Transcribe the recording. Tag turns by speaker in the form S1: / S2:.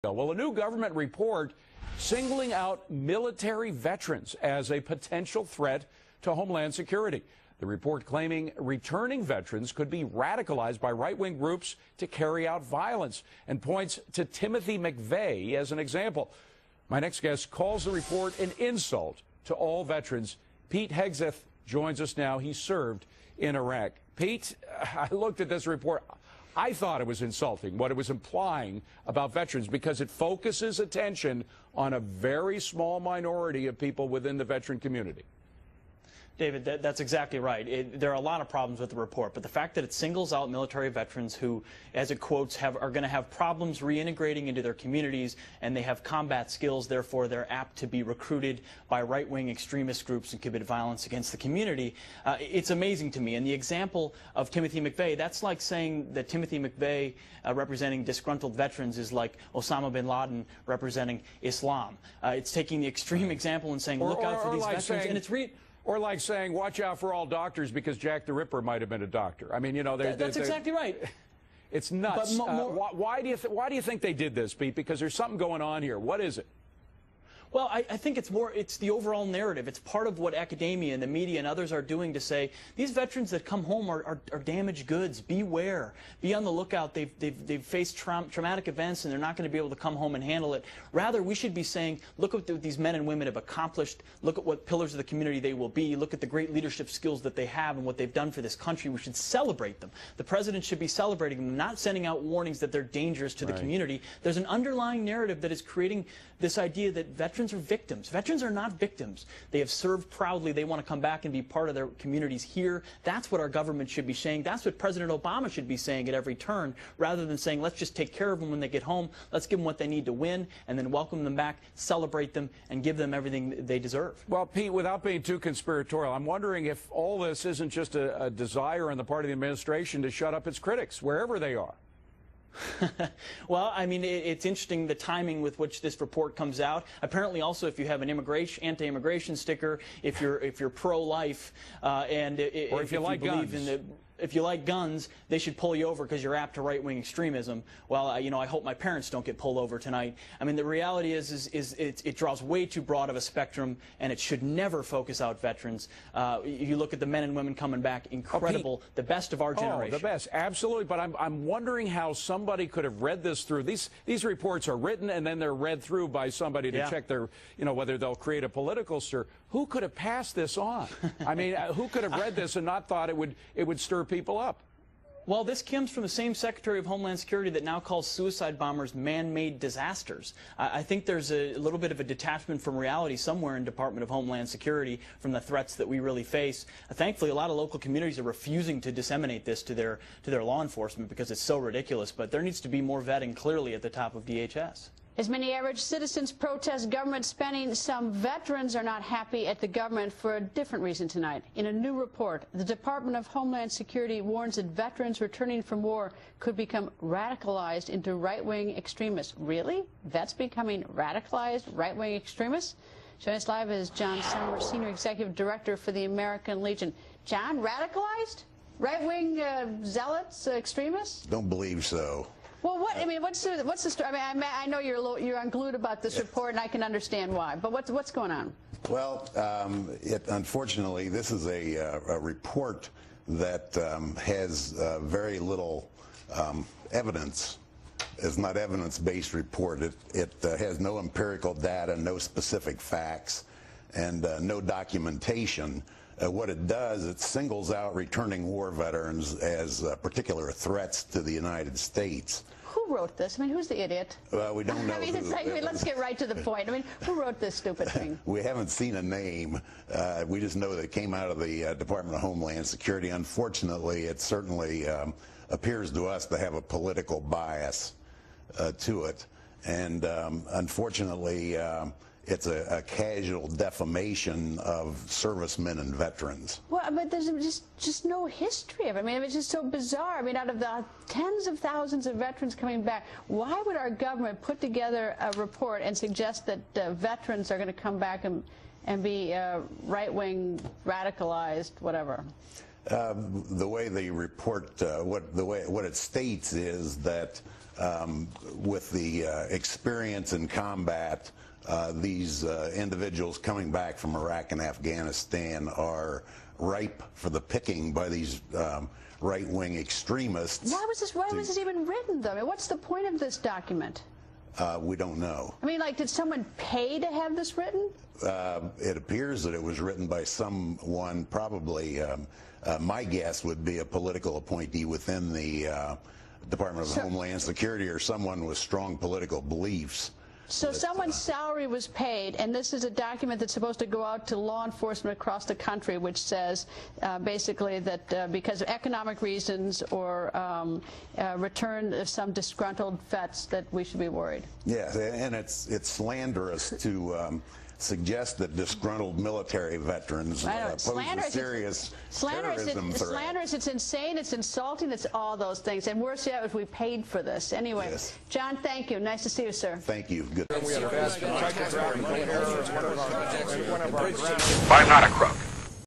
S1: Well, a new government report singling out military veterans as a potential threat to Homeland Security. The report claiming returning veterans could be radicalized by right-wing groups to carry out violence and points to Timothy McVeigh as an example. My next guest calls the report an insult to all veterans. Pete Hegseth joins us now. He served in Iraq. Pete, I looked at this report. I thought it was insulting, what it was implying about veterans, because it focuses attention on a very small minority of people within the veteran community.
S2: David, that's exactly right. There are a lot of problems with the report, but the fact that it singles out military veterans who, as it quotes, are going to have problems reintegrating into their communities, and they have combat skills, therefore they're apt to be recruited by right-wing extremist groups and commit violence against the community. It's amazing to me. And the example of Timothy McVeigh, that's like saying that Timothy McVeigh representing disgruntled veterans is like Osama bin Laden representing Islam. It's taking the extreme example and saying, look out for these veterans, and it's
S1: or like saying, watch out for all doctors because Jack the Ripper might have been a doctor. I mean, you know,
S2: that's exactly right.
S1: It's nuts. Why do you think they did this, Pete? Because there's something going on here. What is it?
S2: Well, I think it's the overall narrative. It's part of what academia and the media and others are doing to say these veterans that come home are damaged goods. Beware. Be on the lookout. They've faced traumatic events and they're not going to be able to come home and handle it. Rather, we should be saying, look at what these men and women have accomplished. Look at what pillars of the community they will be. Look at the great leadership skills that they have and what they've done for this country. We should celebrate them. The president should be celebrating them, not sending out warnings that they're dangerous to the community. There's an underlying narrative that is creating this idea that veterans are victims. Veterans are not victims. They have served proudly. They want to come back and be part of their communities here. That's what our government should be saying. That's what President Obama should be saying at every turn, rather than saying, let's just take care of them when they get home. Let's give them what they need to win, and then welcome them back, celebrate them, and give them everything they deserve.
S1: Well, Pete, without being too conspiratorial, I'm wondering if all this isn't just a desire on the part of the administration to shut up its critics, wherever they are.
S2: Well, I mean, it's interesting the timing with which this report comes out. Apparently, also, if you have an anti-immigration sticker, if you're pro-life, and if you like guns. If you like guns, they should pull you over because you're apt to right-wing extremism. Well, you know, I hope my parents don't get pulled over tonight. I mean, the reality is it draws way too broad of a spectrum, and it should never focus out veterans. You look at the men and women coming back, incredible, the best of our generation.
S1: Oh, the best, absolutely. But I'm wondering how somebody could have read this through. These reports are written and then they're read through by somebody to check their, you know, whether they'll create a political stir. Who could have passed this on? I mean, who could have read this and not thought it would stir people up?
S2: Well, this comes from the same Secretary of Homeland Security that now calls suicide bombers man-made disasters. I think there's a little bit of a detachment from reality somewhere in Department of Homeland Security from the threats that we really face. Thankfully, a lot of local communities are refusing to disseminate this to their law enforcement because it's so ridiculous. But there needs to be more vetting clearly at the top of DHS.
S3: As many average citizens protest government spending, some veterans are not happy at the government for a different reason tonight. In a new report, the Department of Homeland Security warns that veterans returning from war could become radicalized into right-wing extremists. Really? Vets becoming radicalized right-wing extremists? Joining us live is John Summer, Senior Executive Director for the American Legion. John, radicalized? Right-wing zealots, extremists?
S4: Don't believe so.
S3: Well, what's the story? I mean, I know you're unglued about this report, and I can understand why. But what's going on?
S4: Well, unfortunately, this is a report that has very little evidence. It's not evidence-based report. It has no empirical data, no specific facts, and no documentation. What it does, it singles out returning war veterans as particular threats to the United States.
S3: Who wrote this? I mean, who's the idiot?
S4: Well, we don't know.
S3: I mean, let's get right to the point. I mean, who wrote this stupid thing?
S4: We haven't seen a name. We just know that it came out of the Department of Homeland Security. Unfortunately, it certainly appears to us to have a political bias to it. And unfortunately, it's a casual defamation of servicemen and veterans.
S3: Well, but there's just no history of it. I mean, it's just so bizarre. I mean, out of the tens of thousands of veterans coming back, why would our government put together a report and suggest that veterans are going to come back and be right-wing, radicalized, whatever?
S4: The way the report, what it states is that with the experience in combat, these individuals coming back from Iraq and Afghanistan are ripe for the picking by these right-wing extremists.
S3: Why was this even written, though? I mean, what's the point of this document?
S4: We don't know.
S3: I mean, like, did someone pay to have this written?
S4: It appears that it was written by someone, probably, my guess would be a political appointee within the Department of Homeland Security, or someone with strong political beliefs.
S3: So someone's salary was paid, and this is a document that's supposed to go out to law enforcement across the country, which says basically that because of economic reasons or return of some disgruntled vets, that we should be worried.
S4: Yes, and it's slanderous to suggest that disgruntled military veterans pose a serious terrorism threat.
S3: Slanderous, it's insane, it's insulting, it's all those things. And worse yet, if we paid for this. Anyway,
S4: yes.
S3: John, thank you. Nice to see you, sir.
S4: Thank you. Good.
S5: I'm not a crook.